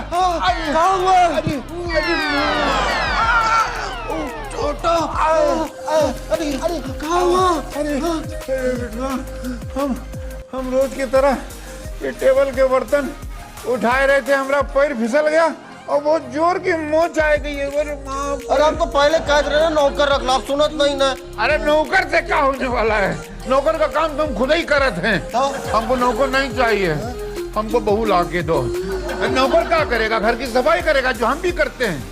कहाँ हुआ? छोटा, अरे अरे कहाँ हुआ? अरे बेटवा, हम रोज की तरह ये टेबल के बर्तन उठाए रहे थे, हमारा पैर फिसल गया और बहुत जोर की मोच आ गई है। अरे हम तो पहले कह रहे ना नौकर रख ला, सुनत नहीं ना। अरे नौकर से क्या होने वाला है? नौकर का काम तुम खुद ही करते हैं। हमको नौकर नहीं चाहिए, हमको बहू ला के दो। नौकर क्या करेगा? घर की सफाई करेगा, जो हम भी करते हैं।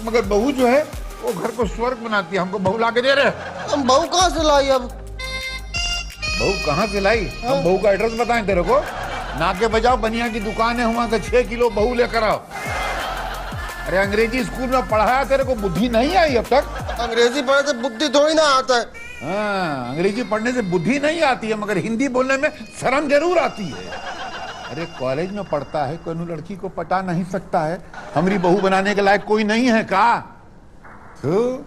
मगर बहू जो है वो घर को स्वर्ग बनाती है। हमको बहू ला के दे रहे। हम बहू कहाँ से लाई? अब बहू कहाँ से लाई? हम बहू का एड्रेस बताएं तेरे को? नाके बजाओ, बनिया की दुकान है, वहां से 6 किलो बहू लेकर आओ। अरे अंग्रेजी स्कूल में पढ़ाया, तेरे को बुद्धि नहीं आई अब तक? अंग्रेजी पढ़ने से बुद्धि थोड़ी ना आता है। हाँ, अंग्रेजी पढ़ने से बुद्धि नहीं आती है, मगर हिंदी बोलने में शर्म जरूर आती है। अरे कॉलेज में पढ़ता है, कोई लड़की को पटा नहीं सकता है? हमारी बहू बनाने के लायक कोई नहीं है का? तो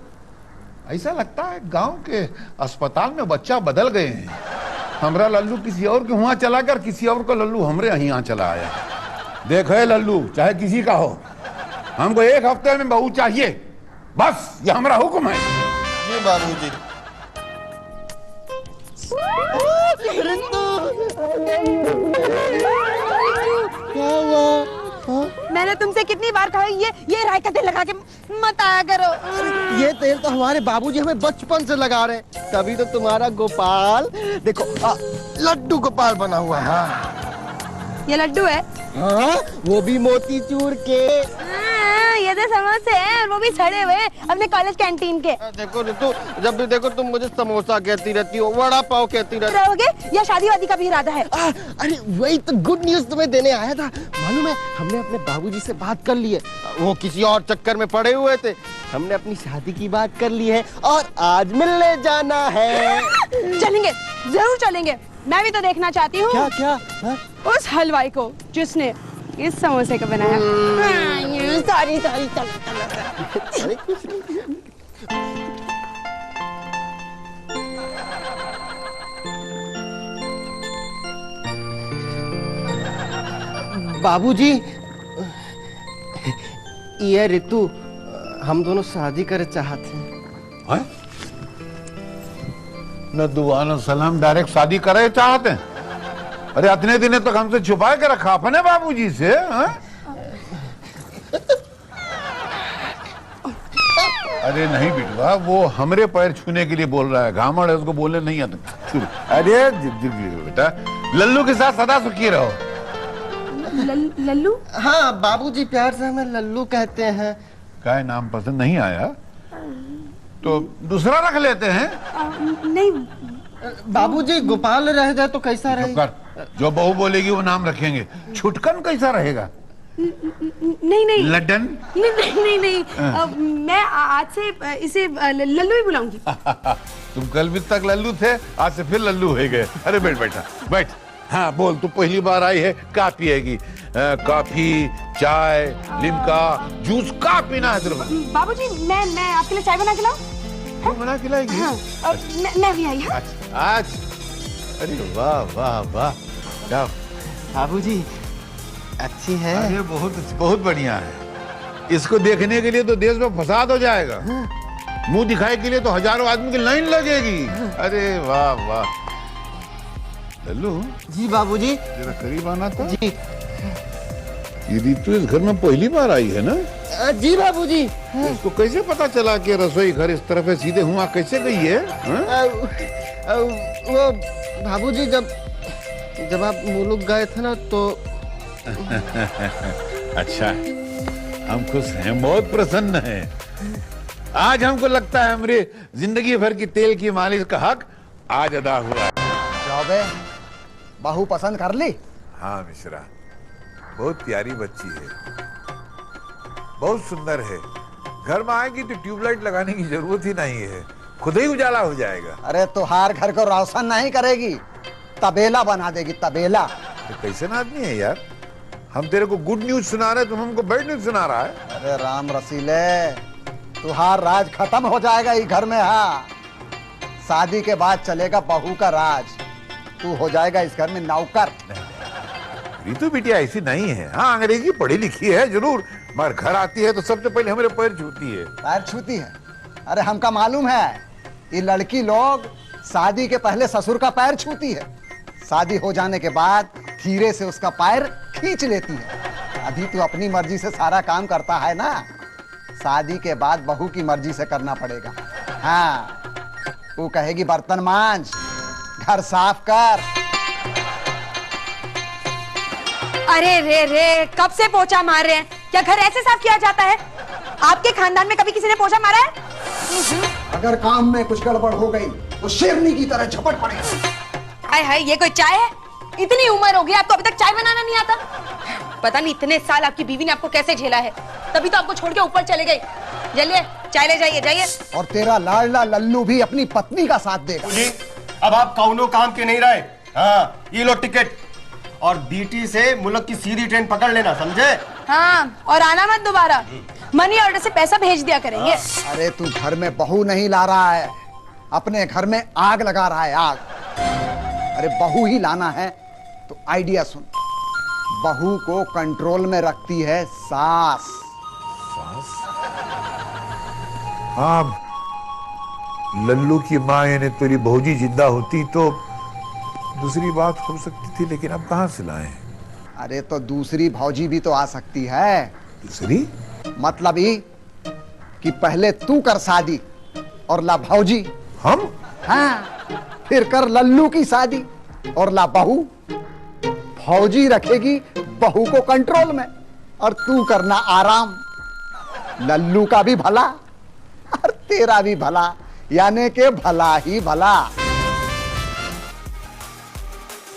ऐसा लगता है गांव के अस्पताल में बच्चा बदल गए हैं। हमारा लल्लू किसी और के वहां चला गया, किसी और का लल्लू हमरे यहाँ चला आया। देखो लल्लू, चाहे किसी का हो, हमको 1 हफ्ते में बहू चाहिए, बस ये हमारा हुक्म है। जी बाबूजी। क्या हुआ? मैंने तुमसे कितनी बार कहा ये राई का तेल लगा के मत आया करो। ये तेल तो हमारे बाबूजी हमें बचपन से लगा रहे, तभी तो तुम्हारा गोपाल देखो लड्डू गोपाल बना हुआ है। ये लड्डू है? हाँ, वो भी मोतीचूर के। ये तो समोसे हैं, वो भी सड़े हुए अपने कॉलेज कैंटीन के। देखो ऋतु, जब भी देखो तुम मुझे समोसा कहती रहती हो, वड़ा पाव कहती रहती रहोगे या शादी वादी का भी इरादा है? अरे वही तो गुड न्यूज तुम्हें देने आया था। मालूम है, हमने अपने बाबूजी से बात कर ली है। वो किसी और चक्कर में पड़े हुए थे, हमने अपनी शादी की बात कर ली है और आज मिलने जाना है। चलेंगे, जरूर चलेंगे। मैं भी तो देखना चाहती हूँ। क्या क्या? उस हलवाई को जिसने इस समोसे को बनाया। सॉरी सॉरी, अरे कुछ नहीं। बाबूजी, ये ऋतु, हम दोनों शादी करे चाहते हैं। न दुआ न सलाम, डायरेक्ट शादी करे चाहते हैं? अरे इतने दिन तक हमसे छुपा के रखा अपने बाबूजी से। अरे नहीं बिटवा, वो हमरे पैर छूने के लिए बोल रहा है। घामड़ है, उसको बोलने नहीं आता। छू। अरे बेटा, लल्लू के साथ सदा सुखी रहो। लल्लू? हाँ, बाबूजी प्यार से हमें लल्लू कहते हैं। क्या नाम पसंद नहीं आया तो दूसरा रख लेते हैं। नहीं बाबूजी, गोपाल रह जाए तो कैसा रहेगा? जो बहू बोलेगी वो नाम रखेंगे। छुटकन कैसा रहेगा? नहीं नहीं, लड्डन? नहीं नहीं, मैं आज से इसे लल्लू ही बुलाऊंगी। तुम कल भी तक लल्लू थे, आज से फिर लल्लू हो गए। अरे बैठ बेटा बैठ। हाँ बोल, तू पहली बार आई है, क्या पिएगी? कॉफी, चाय, लिमका, जूस, क्या पीना है तेरे को? बाबूजी, मैं आपके लिए चाय बना के लाऊं? तू बना खिलाएगी? हाँ, मैं भी आई। हाँ? आज? अरे वाह वाह वाह, क्या बाबूजी अच्छी है। अरे बहुत बहुत बढ़िया है। इसको देखने के लिए तो देश में फसाद हो जाएगा। मुंह दिखाई के लिए तो हजारों आदमी की लाइन लगेगी। अरे वाह वाह। लल्लू जी बाबूजी। जरा करीब आना था जी। ये ऋतु इस घर में पहली बार आई है ना? जी बाबूजी। इसको कैसे पता चला कि रसोई घर इस तरफ है? सीधे हुआ कैसे गई है? वो बाबूजी, जब आप मुलुक गए थे ना तो अच्छा, हम खुश हैं, बहुत प्रसन्न हैं। आज हमको लगता है हमारी जिंदगी भर की तेल की मालिश का हक आज अदा हुआ है। चौबे, बहू पसंद कर ली? हाँ मिश्रा, बहुत प्यारी बच्ची है, बहुत सुंदर है। घर में आएगी तो ट्यूबलाइट लगाने की जरूरत ही नहीं है, खुद ही उजाला हो जाएगा। अरे तुहार घर को रोशन नहीं करेगी, तबेला बना देगी, तबेला। तो कैसे ना आदमी है यार? हम तेरे को गुड न्यूज सुना रहे, तुम हमको बैड न्यूज सुना रहा है। अरे राम रसीले, तुहार राज खत्म हो जाएगा इस घर में। हाँ, शादी के बाद चलेगा बहू का राज, तू हो जाएगा इस घर में नौकर। रीतू बिटिया ऐसी नहीं है। हाँ, अंग्रेजी पढ़ी लिखी है जरूर, मगर घर आती है तो सबसे पहले हमारे पैर छूती है। पैर छूती है? अरे हमका मालूम है, ये लड़की लोग शादी के पहले ससुर का पैर छूती है, शादी हो जाने के बाद धीरे से उसका पैर खींच लेती है। अभी तू अपनी मर्जी से सारा काम करता है ना, शादी के बाद बहू की मर्जी से करना पड़ेगा। हाँ, वो कहेगी बर्तन मांज, घर साफ कर। अरे रे रे, कब से पोछा मार रहे हैं? क्या घर ऐसे साफ किया जाता है? आपके खानदान में कभी किसी ने पोछा मारा है? अगर काम में कुछ गड़बड़ हो गई तो शेरनी की तरह झपट पड़ेगी। हाय हाय, ये कोई चाय है? इतनी उम्र हो गई, आपको अभी तक चाय बनाना नहीं आता? पता नहीं इतने साल आपकी बीवी ने आपको कैसे झेला है, तभी तो आपको छोड़ के ऊपर चले गई। चलिए चाय ले जाइए, जाइए। और तेरा लाडला लल्लू भी अपनी पत्नी का साथ देगा। जी, अब आप कौनो काम के नहीं रहे। हाँ, ये लो टिकट और बीटी से मुल्क की सीधी ट्रेन पकड़ लेना, समझे? हाँ, और आना मत दोबारा, मनी ऑर्डर से पैसा भेज दिया करेंगे। अरे तू घर में बहू नहीं ला रहा है, अपने घर में आग लगा रहा है, आग। अरे बहू ही लाना है तो आइडिया सुन, बहू को कंट्रोल में रखती है सास। हाँ, लल्लू की माँ यानी तेरी भौजी जिंदा होती तो दूसरी बात हो सकती थी, लेकिन अब कहाँ से लाए? अरे तो दूसरी भौजी भी तो आ सकती है। दूसरी मतलब ही कि पहले तू कर शादी और ला भौजी। हम? हाँ, फिर कर लल्लू की शादी और ला बहू। भौजी रखेगी बहू को कंट्रोल में और तू करना आराम। लल्लू का भी भला और तेरा भी भला, यानी के भला ही भला।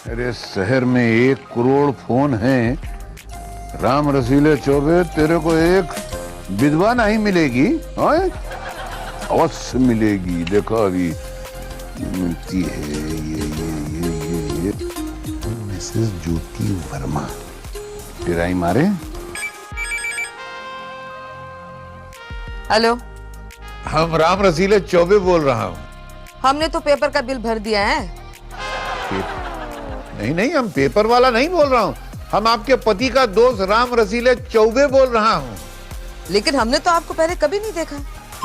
अरे शहर में 1 करोड़ फोन हैं, राम रसीले चौबे तेरे को एक विधवा नहीं मिलेगी? अवश्य मिलेगी, देखो अभी मिलती है। ये मिसेस ज्योति वर्मा टिराई मारे। हेलो, हम राम रसीले चौबे बोल रहा हूँ। हमने तो पेपर का बिल भर दिया है। नहीं नहीं, हम पेपर वाला नहीं बोल रहा हूँ, हम आपके पति का दोस्त राम रसीले चौबे बोल रहा हूँ। लेकिन हमने तो आपको पहले कभी नहीं देखा।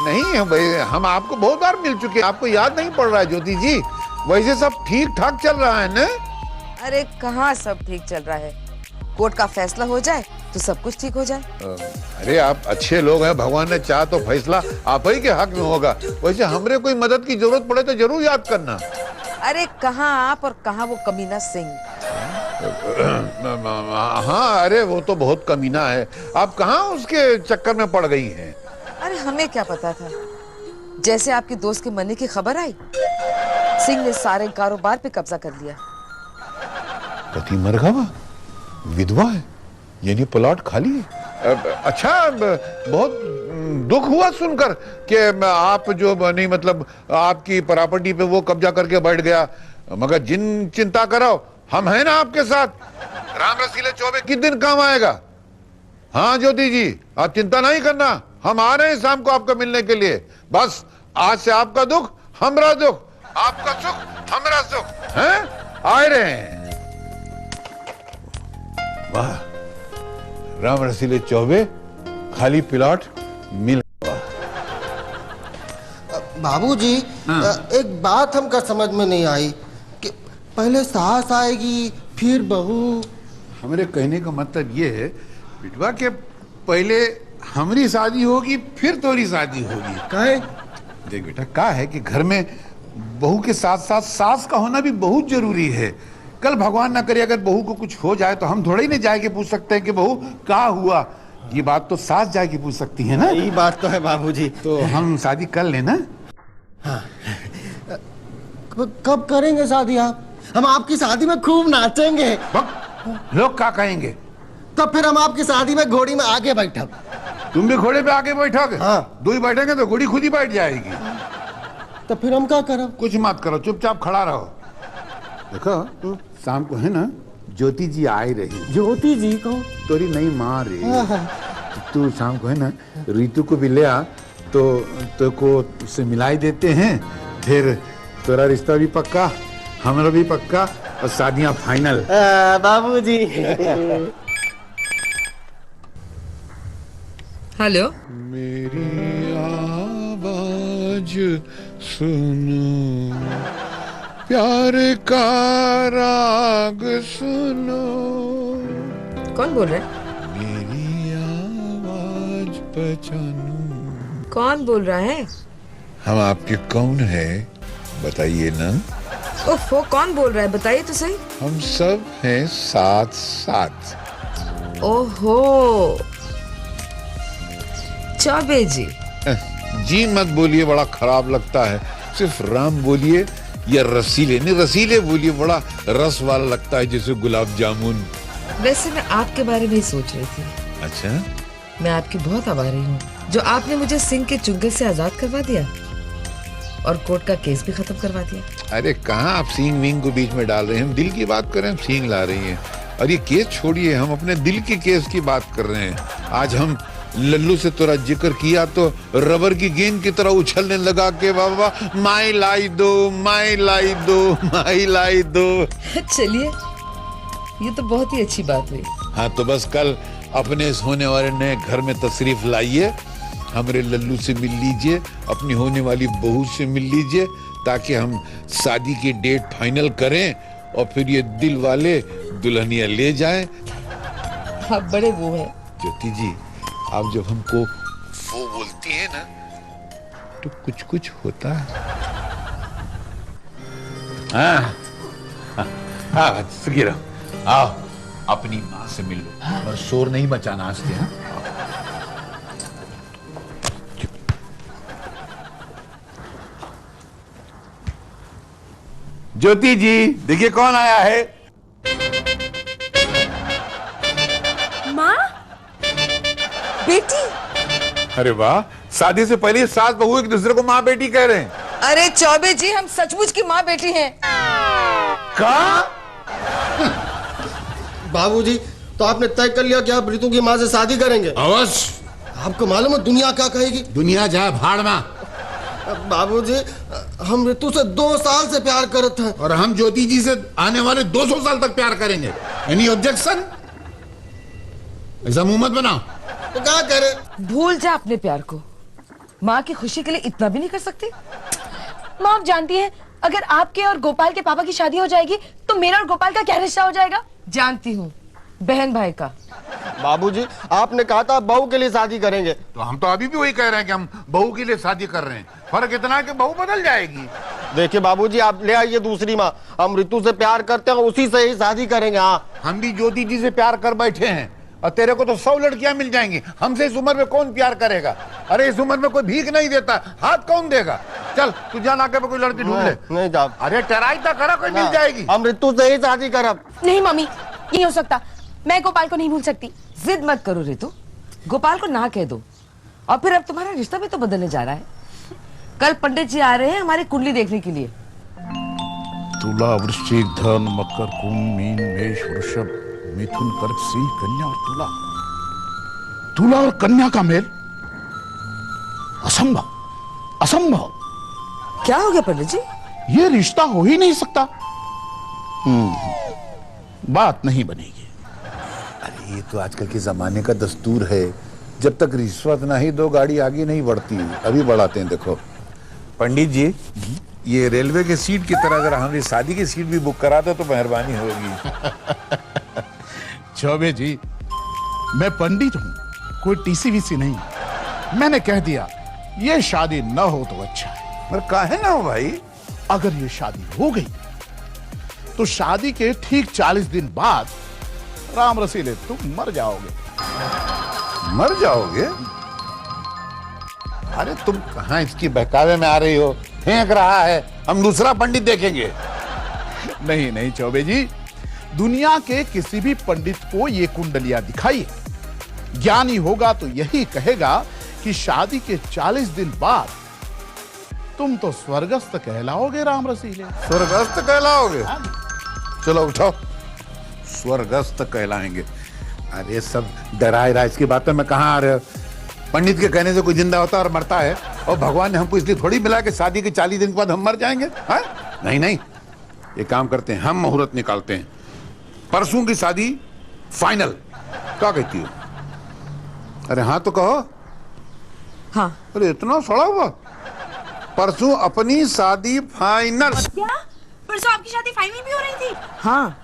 नहीं भाई, हम आपको बहुत बार मिल चुके हैं, आपको याद नहीं पड़ रहा है ज्योति जी? वैसे सब ठीक ठाक चल रहा है ना? अरे कहाँ सब ठीक चल रहा है, कोर्ट का फैसला हो जाए तो सब कुछ ठीक हो जाए। अरे आप अच्छे लोग हैं, भगवान ने चाहा तो फैसला आप ही के हक में होगा। वैसे हमरे कोई मदद की जरूरत पड़े तो जरूर याद करना। अरे कहाँ आप और कहाँ वो कमीना सिंह। हाँ, अरे वो तो बहुत कमीना है, आप कहाँ उसके चक्कर में पड़ गई हैं? अरे हमें क्या पता था, जैसे आपके दोस्त के मरने की खबर आई, सिंह ने सारे कारोबार पे कब्जा कर लिया। पति मर गया, विधवा है, यानी प्लॉट खाली है। अच्छा, बहुत दुख हुआ सुनकर कि आप जो नहीं मतलब आपकी प्रॉपर्टी पे वो कब्जा करके बैठ गया, मगर जिन चिंता करो, हम हैं ना आपके साथ। राम रसीले चौबे किस दिन काम आएगा? हाँ ज्योति जी, आप चिंता नहीं करना, हम आ रहे हैं शाम को आपको मिलने के लिए। बस आज से आपका दुख हमरा दुख, आपका सुख हमरा सुख, हैं? आ रहे हैं। वाह, राम रसीले चौबे खाली प्लॉट मिल गया। बाबूजी, एक बात हमका समझ में नहीं आई कि पहले सास आएगी फिर बहू। हमारे कहने का मतलब ये है बिटवा के पहले हमारी शादी होगी फिर तोरी शादी होगी। काहे? देख बेटा, क्या है कि घर में बहू के साथ साथ सास का होना भी बहुत जरूरी है। कल भगवान ना करे अगर बहू को कुछ हो जाए तो हम थोड़ा ही नहीं जाके पूछ सकते हैं कि बहू क्या हुआ। ये बात तो सास जाके पूछ सकती है ना। यही बात तो है बाबूजी। तो हम शादी कर लेना। हाँ। कब करेंगे शादी आप? हम आपकी शादी में खूब नाचेंगे। लोग क्या कहेंगे? तब फिर हम आपकी शादी में घोड़ी में आगे बैठा। तुम भी घोड़े पे आगे बैठोगे? हाँ। दो ही बैठेंगे तो घोड़ी खुद ही बैठ जाएगी। तो फिर हम क्या करें? कुछ मत करो, चुपचाप खड़ा रहो। देखो शाम को है ना ज्योति जी आए रही। ज्योति जी को? तोरी नई माँ रे। तू शाम को है ना रीतू को भी ले आ, तो को उससे मिलाई देते हैं, फिर तोरा रिश्ता भी पक्का, हमारा भी पक्का, और शादियां फाइनल। बाबूजी। हेलो, मेरी आवाज सुनो, प्यार का राग सुनो। कौन बोल रहा है? मेरी आवाज पहचानो। कौन बोल रहा है? हम आपके कौन है बताइए ना। ओफो, कौन बोल रहा है बताइए तो सही। हम सब हैं साथ साथ। ओहो, चौबे जी। जी मत बोलिए, बड़ा खराब लगता है। सिर्फ राम बोलिए या रसीले, नहीं रसीले बोलिए, बड़ा रस वाला लगता है जैसे गुलाब जामुन। वैसे मैं आपके बारे में ही सोच रही थी। अच्छा, मैं आपकी बहुत आभारी हूँ जो आपने मुझे सिंह के चुंगल से आजाद करवा दिया और कोर्ट का केस भी खत्म करवा दिया। अरे कहाँ आप सींग वींग को बीच में डाल रहे हैं? हम दिल की बात कर रहे हैं, हम सींग ला रही हैं। और ये केस छोड़िए, हम अपने दिल के केस की बात कर रहे हैं। आज हम लल्लू से थोड़ा जिक्र किया तो रबर की गेंद की तरह उछलने लगा के बाबा माई लाई दो, माई लाई दो, माई लाई दो। चलिए, ये तो बहुत ही अच्छी बात हुई। हाँ तो बस कल अपने इस होने वाले नए घर में तशरीफ लाइए, हमारे लल्लू से मिल लीजिए, अपनी होने वाली बहू से मिल लीजिए, ताकि हम शादी की डेट फाइनल करें और फिर ये दिल वाले दुल्हनिया ले जाएं। आप बड़े वो हैं। ज्योति जी, आप जब हमको वो बोलती है ना तो कुछ कुछ होता है। हाँ हाँ, हाँ सुखी रहो। आओ अपनी माँ से मिल लो और शोर नहीं मचाना आज के। हाँ ज्योति जी, देखिए कौन आया है। माँ, बेटी। अरे वाह, शादी से पहले सास बहू एक दूसरे को माँ बेटी कह रहे हैं। अरे चौबे जी, हम सचमुच की माँ बेटी हैं। कहा? बाबूजी, तो आपने तय कर लिया कि आप ऋतु की माँ से शादी करेंगे? अवश्य। आपको मालूम है दुनिया क्या कहेगी? दुनिया जाए भाड़ में। बाबूजी, हम ऋतु से 2 साल से प्यार करते हैं। और हम ज्योति जी से आने वाले 200 साल तक प्यार करेंगे। Any objection? ऐसा मुंह मत बनाओ। तो क्या करे? भूल जा अपने प्यार को। माँ की खुशी के लिए इतना भी नहीं कर सकती? माँ, आप जानती हैं अगर आपके और गोपाल के पापा की शादी हो जाएगी तो मेरा और गोपाल का क्या रिश्ता हो जाएगा? जानती हूँ, बहन भाई का। बाबूजी, आपने कहा था बहू के लिए शादी करेंगे। तो हम तो अभी भी वही कह रहे हैं कि हम बहू के लिए शादी कर रहे हैं। फर्क इतना है कि बहू बदल जाएगी। देखिए बाबूजी, आप ले आइए दूसरी माँ। हम ऋतु से प्यार करते हैं, उसी से ही शादी करेंगे। हाँ, हम भी ज्योति जी से प्यार कर बैठे हैं और तेरे को तो 100 लड़कियां मिल जाएंगी। हमसे इस उम्र में कौन प्यार करेगा? अरे इस उम्र में कोई भीख नहीं देता, हाथ कौन देगा? चल तू जा लाके कोई लड़की ढूंढ ले। नहीं जा। अरे टराई तक करा, कोई मिल जाएगी। हम ऋतु से ही शादी करब। नहीं मम्मी, ये नहीं हो सकता। मैं गोपाल को नहीं भूल सकती। जिद मत करो ऋतु, गोपाल को ना कह दो। और फिर अब तुम्हारा रिश्ता भी तो बदलने जा रहा है। कल पंडित जी आ रहे हैं हमारी कुंडली देखने के लिए। तुला, वृश्चिक, धन, मकर, कुंभ, मीन, मेष, वृषभ, मिथुन, कर्क, सिंह, कन्या और तुला। तुला और कन्या का मेल? असंभव, असंभव। क्या हो गया पंडित जी? ये रिश्ता हो ही नहीं सकता। बात नहीं बनेगी। अरे ये तो आजकल के जमाने का दस्तूर है, जब तक रिश्वत नहीं दो गाड़ी आगे नहीं बढ़ती। अभी बढ़ाते हैं। देखो पंडित जी, ये रेलवे के सीट की तरह अगर हमारी शादी की सीट भी बुक करा दो तो मेहरबानी होगी। चौबे जी, मैं पंडित हूं, कोई टीसीवीसी नहीं। मैंने कह दिया ये शादी न हो तो अच्छा है। पर काहे ना हो भाई? अगर ये शादी हो गई तो शादी के ठीक 40 दिन बाद राम रसीले तुम मर जाओगे। मर जाओगे? अरे तुम कहाँ इसकी बहकावे में आ रही हो? फेंक रहा है, हम दूसरा पंडित देखेंगे। नहीं नहीं चौबे जी, दुनिया के किसी भी पंडित को ये कुंडलियां दिखाइए, ज्ञानी होगा तो यही कहेगा कि शादी के 40 दिन बाद तुम तो स्वर्गस्थ कहलाओगे राम रसीले। स्वर्गस्थ कहलाओगे? चलो उठाओ, स्वर्गस्थ कहलाएंगे। अरे सब डराए राज की बातों में कहाँ आ रहे हो? पंडित के कहने से कोई जिंदा होता और मरता है? और भगवान ने हमको इसलिए थोड़ी मिला कि शादी के 40 दिन के बाद हम मर जाएंगे। हाँ? नहीं नहीं, एक काम करते हैं, हम मुहूर्त निकालते हैं, परसों की शादी फाइनल। क्या कहती हो? अरे हाँ तो कहो। हाँ। अरे इतना सड़ा हुआ? परसों अपनी शादी फाइनल। क्या परसों आपकी शादी फाइनल भी हो रही थी? हाँ,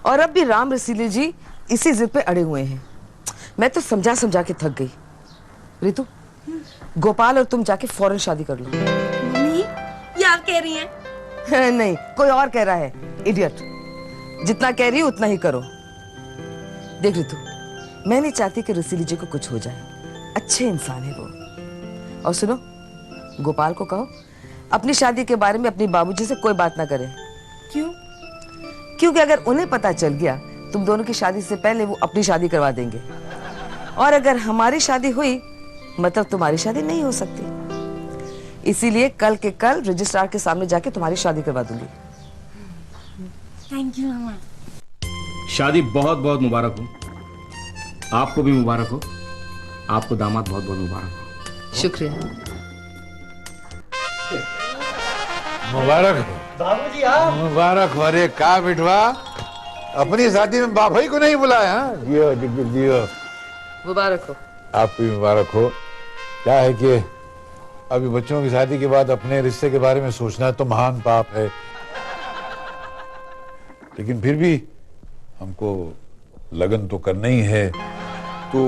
और अब भी राम रसीले जी इसी जिद पे अड़े हुए हैं। मैं तो समझा समझा के थक गई। रितु, गोपाल और तुम जाके फौरन शादी कर लो। मम्मी, ये आप कह रही हैं? नहीं, कोई और कह रहा है, इडियट। जितना कह रही है उतना ही करो। देख रितु, मैं नहीं चाहती कि रसीली जी को कुछ हो जाए। अच्छे इंसान है वो। और सुनो, गोपाल को कहो अपनी शादी के बारे में अपनी बाबूजी से कोई बात ना करे। क्यों? क्योंकि अगर उन्हें पता चल गया तुम दोनों की शादी से पहले वो अपनी शादी करवा देंगे, और अगर हमारी शादी हुई मतलब तुम्हारी शादी नहीं हो सकती। इसीलिए कल के कल रजिस्ट्रार के सामने जाके तुम्हारी शादी करवा दूंगी। थैंक यू मामा। शादी बहुत बहुत मुबारक हो। आपको भी मुबारक हो। आपको दामाद बहुत बहुत मुबारक हो। शुक्रिया। मुबारक हो बाबूजी आप। मुबारक हो। अरे का बिठवा, अपनी शादी में बाप भाई को नहीं बुलाया? हाँ? जियो जियो। मुबारक हो। आपको भी मुबारक हो। क्या है कि अभी बच्चों की शादी के बाद अपने रिश्ते के बारे में सोचना तो महान पाप है, लेकिन फिर भी हमको लगन तो करना ही है। तो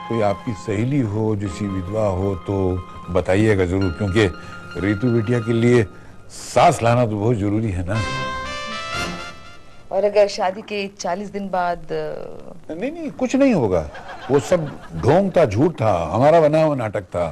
कोई आपकी सहेली हो, जिसी विधवा हो तो बताइएगा जरूर, क्योंकि रीतू बिटिया के लिए सास लाना तो बहुत जरूरी है ना। और अगर शादी के 40 दिन बाद? नहीं नहीं, कुछ नहीं होगा। वो सब ढोंग था, झूठ था, हमारा बना हुआ नाटक था।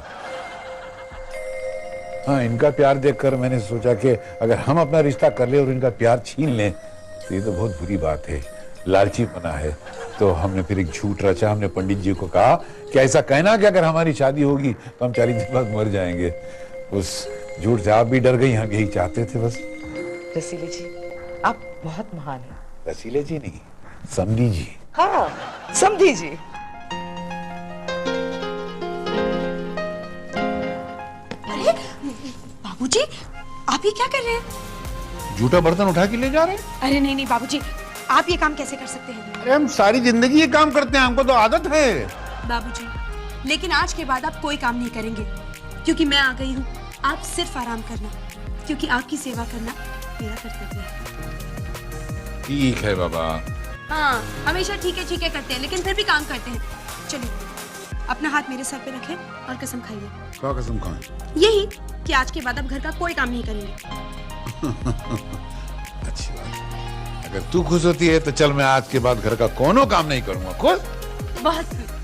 हाँ, इनका प्यार देखकर मैंने सोचा कि अगर हम अपना रिश्ता कर ले और इनका प्यार छीन लें तो ये तो बहुत बुरी बात है, लालचीपना है। तो हमने फिर एक झूठ रचा। हमने पंडित जी को कहा कि ऐसा कहना कि अगर हमारी शादी होगी तो हम 40 दिन बाद मर जाएंगे। उस झूठ से आप भी डर गई, हम यही चाहते थे बस। रसीले जी, आप बहुत महान हैं। रसीले जी नहीं, समधी जी। हाँ, समधी जी। अरे बाबूजी, आप ये क्या कर रहे हैं? झूठा बर्तन उठा के ले जा रहे हैं? अरे नहीं नहीं बाबूजी, आप ये काम कैसे कर सकते हैं? अरे हम सारी जिंदगी ये काम करते हैं, हमको तो आदत है। बाबूजी, लेकिन आज के बाद आप कोई काम नहीं करेंगे, क्योंकि मैं आ गई हूँ। आप सिर्फ आराम करना, क्योंकि आपकी सेवा करना मेरा कर्तव्य है। ठीक है बाबा। हाँ, हमेशा ठीक है करते हैं, लेकिन फिर भी काम करते हैं। चलिए, अपना हाथ मेरे सर पे रखें और कसम खाइए। क्या कसम खाएं? यही कि आज के बाद आप घर का कोई काम नहीं करेंगे। अच्छी बात। अगर तू खुश होती है तो चल, मैं आज के बाद घर का कोनो काम नहीं करूंगा। खुश? बहुत खुश।